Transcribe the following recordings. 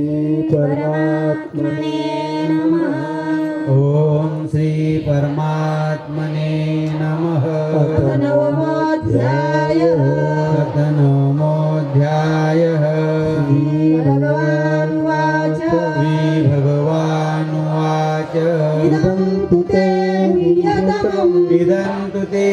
परमात्मने नमः। ओम श्री परमात्मने नमः। अथ नवमोऽध्यायः। श्रीभगवानुवाच श्रीभगवानुवाच इदं तु ते वियतमं इदं तु ते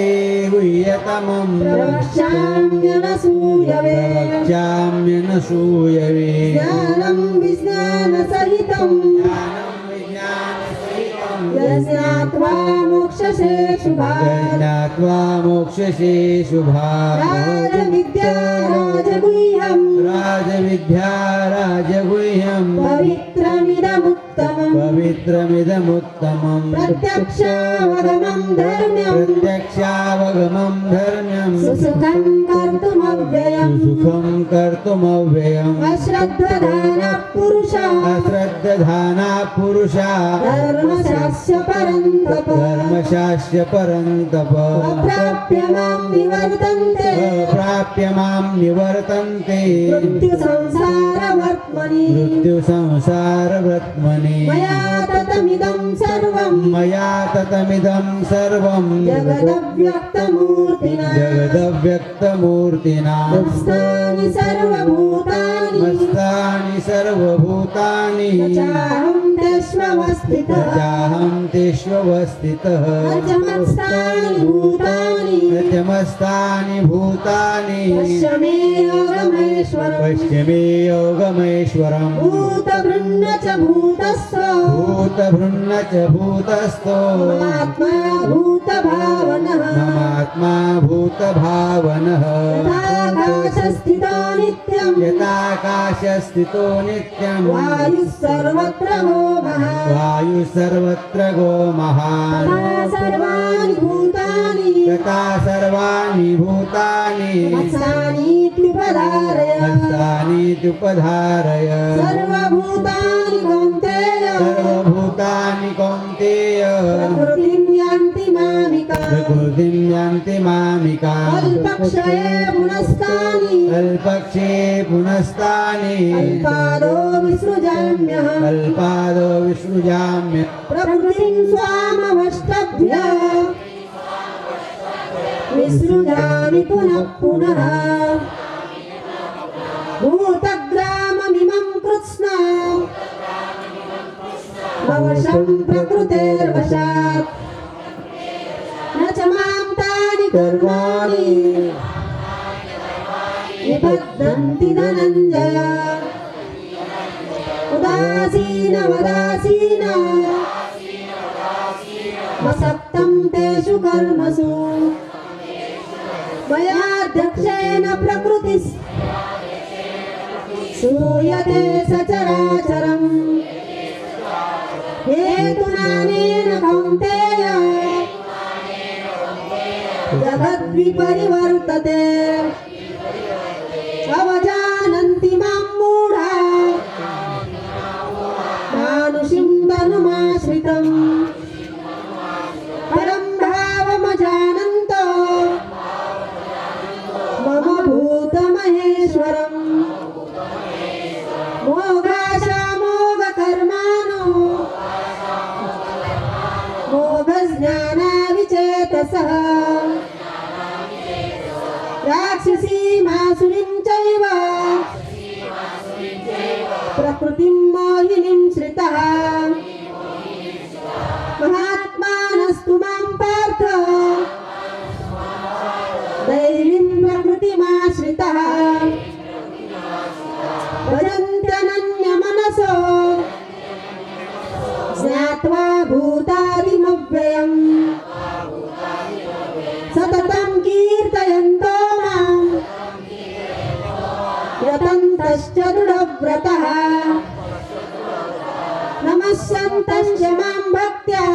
गुह्यतमं प्रवक्ष्याम्यनसूयवे प्रवक्ष्याम्यनसूयवे ज्ञानं विज्ञानसहितं यज्ञात्वा मोक्षसे शुभात् ज्ञात्वा मोक्षसे शुभात् राजविद्या राजगुह्यं राजविद्या राजगुह्यं पवित्रमिदमुत्तमम् पवित्रमिदमुत्तमम् प्रत्यक्षावगमं धर्म्यं प्रत्यक्षावगमं धर्म्यं सुसुखं कर्तुमव्ययम् सुखं कर्तुमव्ययम् अश्रद्धधानः पुरुषः अश्रद्धधाना पुरुषा धर्मशास्य परन्तप धर्मशास्य परन्तप अप्राप्य मां निवर्तन्ते अप्राप्य मां निवर्तन्ते मृत्युसंसारवर्त्मनि मृत्युसंसारव्रत्मनि मया ततमिदं सर्वं मया ततमिदं सर्वं जगदव्यक्तमूर्तिना जगदव्यक्तमूर्तिना मत्स्थानि सर्वभूतानि मस्तानि सर्वभूतानि चाहं तेष्वस्थितः चाहं तेष्वस्थितः पञ्चमत्स्थानि भूतानि पञ्चमस्तानि भूतानि पश्य मे योगमेश्वरम् पश्य मे योगमेश्वरम् भूतभृन्न च भूतस्थो भूतभृन्न च भूतस्थो ममात्मा भूतभावनः ममात्मा भूतभावनः यथाकाशस्थितो नित्यं यथाकाशस्थितो नित्यं वायुः सर्वत्र गो महान् वायुः सर्वत्र गो महान् तथा सर्वाणि भूतानि तथा सर्वाणि भूतानि मत्सानीत्युपधारय मत्सानीत्युपधारय सर्वभूतानि कौन्तेय सर्वभूतानि कौन्तेय प्रकृतिं यान्ति मामिकाम् प्रकृतिं यान्ति मामिकाम् अल्पक्षये पुनस्तानि अल्पक्षे पुनस्तानि अल्पादो विसृजाम्यहम् अल्पादो विसृजाम्य प्रकृतिं स्वामवष्टभ्य विसृजामि पुनः पुनः भूतग्राममिमं कृत्स्ना वशं प्रकृतेर्वशात् न च मां तानि कर्माणि निबध्नन्ति धनञ्जय उदासीनवदासीन मसक्तं तेषु कर्मसु मयाध्यक्षेण प्रकृतिः श्रूयते सचराचरम् हेतुनानेन कौन्तेय जगद्विपरिवर्तते अवजानन्ति मां मूढा मानुषीं तनुमाश्रितम् परं भावमजानन्तो मम भूतमहेश्वरम् मोघाशामोघकर्माणो मोघज्ञानाविचेतसः राक्षसीमासुरीं चैव प्रकृतिं मोहिनीं श्रितः महात्मानस्तु मां पार्थ दैवीं प्रकृतिमाश्रितः भजन्त्यनन्यमनसो ज्ञात्वा भूतादिमव्ययम् सततं कीर्तयन्तो मां यतन्तश्च दृढव्रतः नमस्यन्तश्च मां भक्त्या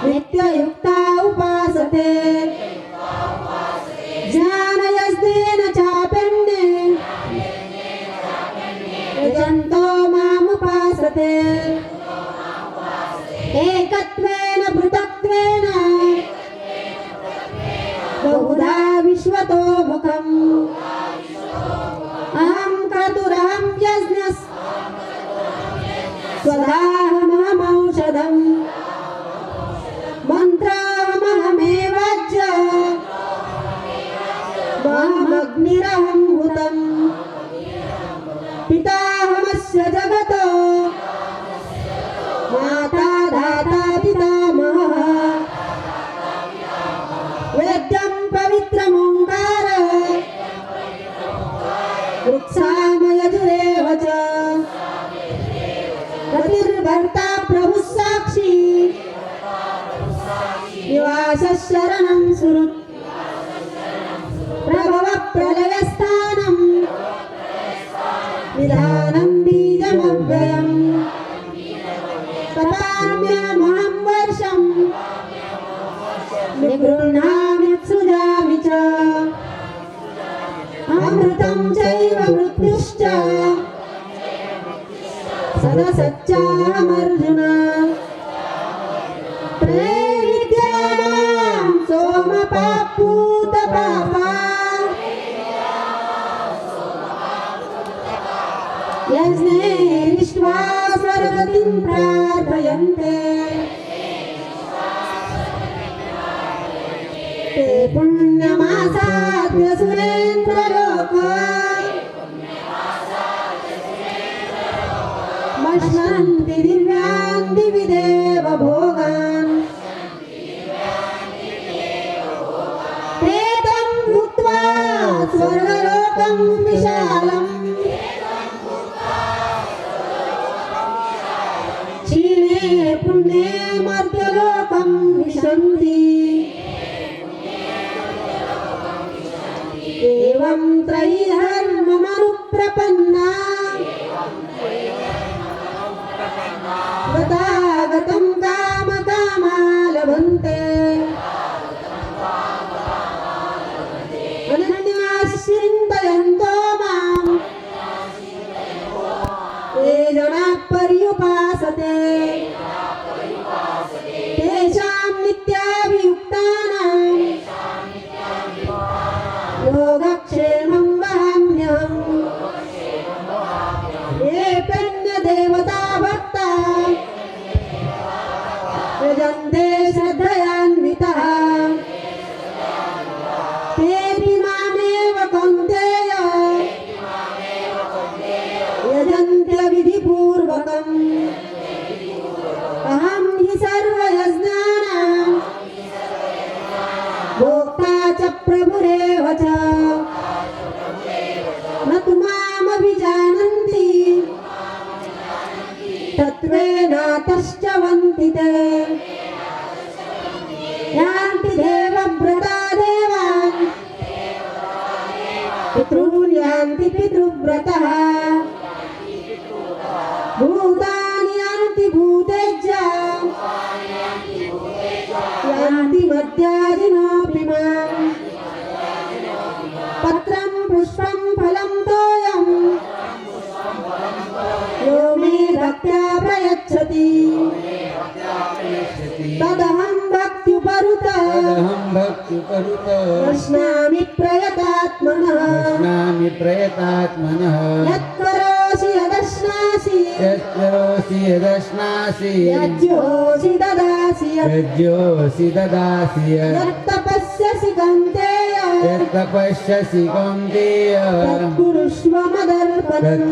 नित्ययुक्ता उपासते ज्ञानयज्ञेन चापन्ने यजन्तो मामुपासते एकत्वेन पृथक्त्वेन बहुधा विश्वतो मुखम् अहं क्रतुरहं स्वदाहमहमौषधम् मन्त्राहमहमेवाज्य महमग्निरहं भूतम् पिताहमस्य जगतो माता धाता पितामहः वेद्यं पवित्रमोङ्कार वृक्षामयजुरेव च गतिर्भर्ता प्रभुः साक्षी निवासः शरणं सुहृत् प्रभवः प्रलयस्थानं निधानं बीजमव्ययम् तपाम्यहमहं वर्षं निगृह्णामि सृजामि च अमृतं चैव मृत्युश्च सदसच्चामर्जुन त्रैविद्यानां सोमपापूतपापा यज्ञैरिष्ट्वा स्वर्गतिं प्रार्थयन्ते ते पुण्यमासाद्य सुरेन्द्रलोका मश्नन्ति दिव्यान् दिवि देव भोगान् ते तं भुक्त्वा स्वर्गलोकं विशालम् क्षीणे पुण्ये मर्त्यलोकं विशन्ति एवं त्रयीधर्ममनुप्रपन्ना गतागतं कामकामा लभन्ते अनन्याः चिन्तयन्तो मां ये जनाः पर्युपासते तेषां नित्याभियुक्तानां योगक्षेमं वहाम्यहम् येऽप्यन्यदेवता भक्ता यजन्ते श्रद्धयान्वितः तेऽपि मामेव कौन्तेय यजन्त्यविधिपूर्वकम् अहं हि सर्वयज्ञानां भोक्ता च प्रभुरेव च न तु मामभिजानन्ति तत्त्वेनातश्च वन्ति ते यान्ति देवव्रता देवान् पितॄन् यान्ति पितृव्रतः भूतानि यान्ति भूतेज्य यान्ति मद्याजिनोऽपि माम् पत्रं पुष्पं फलं तोयं यो मे भक्त्या प्रयच्छति तदहं भक्त्युपरुतः कृष्णामि प्रयतात्मनः यत्करोषि यदश्नासि यज्ञोषि ददासि यत्तपस्यसि कौन्तेय तत्कुरुष्व मदर्पणम्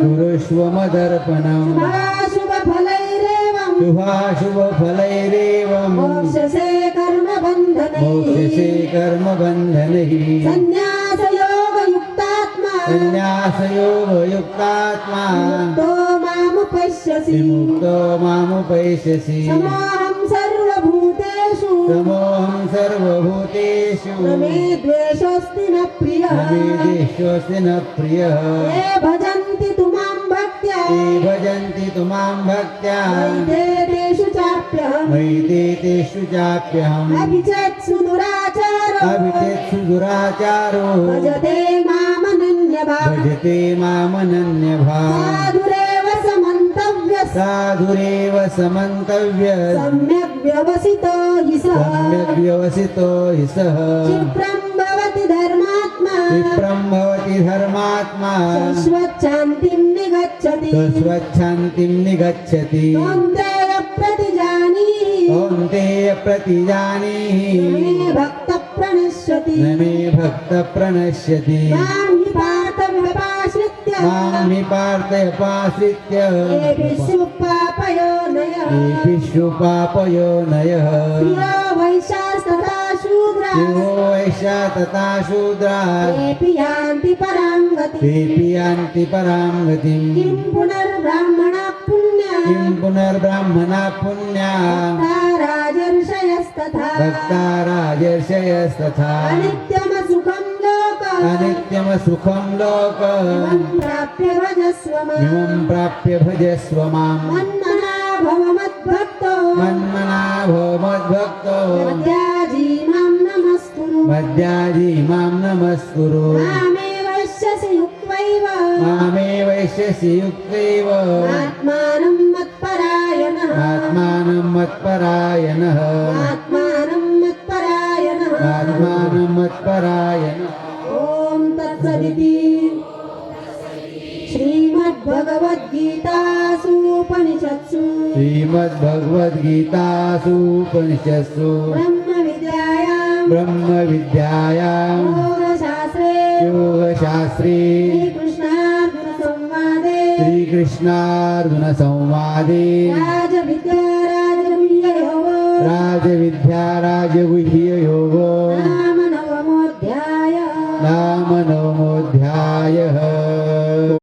शुभाशुभफलैरेवं मोक्षसे कर्मबन्धनैः सन्न्यासयोगयुक्तात्मा मुक्तो मामुपश्यसि समोऽहं सर्वभूतेषु न मे द्वेषोऽस्ति न प्रियः ये भजन्ति तु मां भक्त्या मैतेतेषु चाप्यहम् अभिचेत्सु दुराचारो भजते मामनन्यभाक् साधुरेव समन्तव्यः सम्यग् व्यवसितो हि सः क्षिप्रं भवति धर्मात्मा विप्रं भवति धर्मात्मा शाश्वतशान्तिं निगच्छति स्वच्छान्तिं निगच्छति कौन्तेय प्रतिजानीहि कौन्तेय प्रतिजानीहि मे भक्तः प्रणश्यति न मे भक्तः प्रणश्यति मां हि पार्थव्यपाश्रित्य मां हि पार्थयपाश्रित्य ये विश्वपापयोनयः विश्वपापयोनयः प्रियो वैशास्तथा शूद्राः यो वैश्या तथा शूद्रा तेऽपि यान्ति परां गतिम् तेऽपि यान्ति परां गतिम् किं पुनर्ब्राह्मणा पुण्या किं पुनर्ब्राह्मणा पुण्या राजर्षयस्तथा भक्ता राजर्षयस्तथा अनित्यमसुखं लोकम् अनित्यमसुखं लोकम् प्राप्य भजस्व माम् इमं प्राप्य भजस्व माम् मन्मना भव मद्भक्तो मन्मना भव मद्भक्तो मद्याजी मां नमस्कुरु मद्याजी मां नमस्कुरु मामेव वैश्यसि युक्त्वैव मामेवैष्यसि युक्तैव आत्मानं मत्परायणः आत्मानं मत्परायणः आत्मानं मत्परायणः आत्मानं मत्परायणः ॐ तत्सदिति श्रीमद्भगवद्गीतासु उपनिषत्सु श्रीमद्भगवद्गीतासु उपनिषत्सु ब्रह्मविद्यायां ब्रह्मविद्यायां योगशास्त्रे योगशास्त्रे श्रीकृष्णार्जुनसंवादे श्रीकृष्णार्जुनसंवादे राजविद्या राजगुह्ययोगो राजविद्या राजगुह्य